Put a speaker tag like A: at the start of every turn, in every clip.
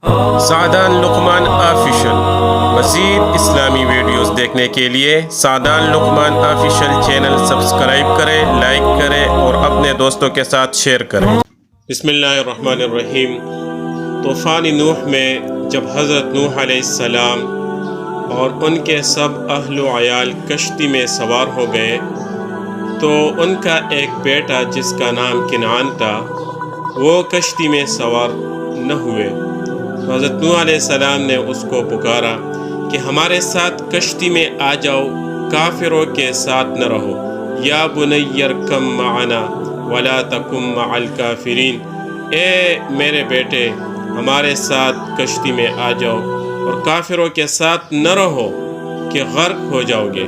A: سعدان لقمان official مزید اسلامی videos دیکھنے کے لیے سعدان لقمان آفیشل چینل سبسکرائب کریں، لائک کریں اور اپنے دوستوں کے ساتھ شیئر کریں۔ بسم اللہ الرحمن الرحیم۔ طوفان نوح میں جب حضرت نوح علیہ السلام اور ان کے سب اہل و عیال کشتی میں سوار ہو گئے تو ان کا ایک بیٹا جس کا نام کنعان تھا وہ کشتی میں سوار نہ ہوئے۔ حضرت نوح علیہ السلام نے اس کو پکارا کہ ہمارے ساتھ کشتی میں آ جاؤ، کافروں کے ساتھ نہ رہو۔ یا بنی ارکم معنا ولا تکم مع الکافرین، اے میرے بیٹے ہمارے ساتھ کشتی میں آ جاؤ اور کافروں کے ساتھ نہ رہو کہ غرق ہو جاؤ گے۔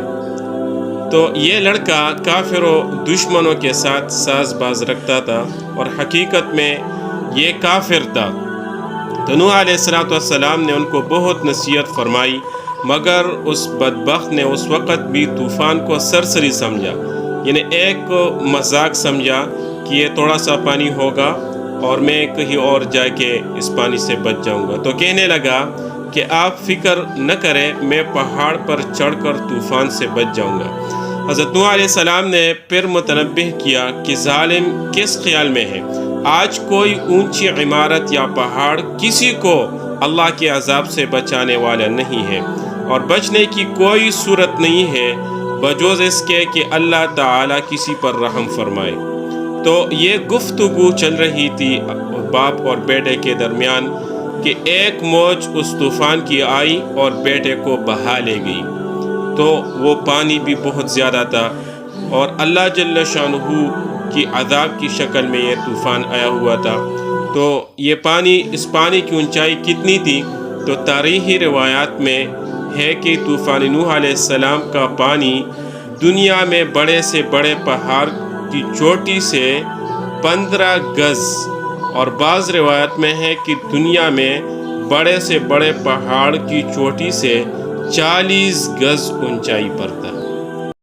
A: تو یہ لڑکا کافروں دشمنوں کے ساتھ ساز باز رکھتا تھا اور حقیقت میں یہ کافر تھا۔ تو نوح علیہ السلام نے ان کو بہت نصیحت فرمائی، مگر اس بدبخت نے اس وقت بھی طوفان کو سرسری سمجھا، یعنی ایک مذاق سمجھا کہ یہ تھوڑا سا پانی ہوگا اور میں کہیں اور جا کے اس پانی سے بچ جاؤں گا۔ تو کہنے لگا کہ آپ فکر نہ کریں، میں پہاڑ پر چڑھ کر طوفان سے بچ جاؤں گا۔ حضرت نوح علیہ السلام نے پھر متنبہ کیا کہ ظالم کس خیال میں ہے، آج کوئی اونچی عمارت یا پہاڑ کسی کو اللہ کے عذاب سے بچانے والا نہیں ہے، اور بچنے کی کوئی صورت نہیں ہے بجوز اس کے کہ اللہ تعالیٰ کسی پر رحم فرمائے۔ تو یہ گفتگو چل رہی تھی باپ اور بیٹے کے درمیان کہ ایک موج اس طوفان کی آئی اور بیٹے کو بہا لے گئی۔ تو وہ پانی بھی بہت زیادہ تھا اور اللہ جل شانہ کی عذاب کی شکل میں یہ طوفان آیا ہوا تھا۔ تو یہ پانی، اس پانی کی اونچائی کتنی تھی؟ تو تاریخی روایات میں ہے کہ طوفان نوح علیہ السلام کا پانی دنیا میں بڑے سے بڑے پہاڑ کی چوٹی سے 15 گز، اور بعض روایت میں ہے کہ دنیا میں بڑے سے بڑے پہاڑ کی چوٹی سے 40 گز اونچائی پر تھا۔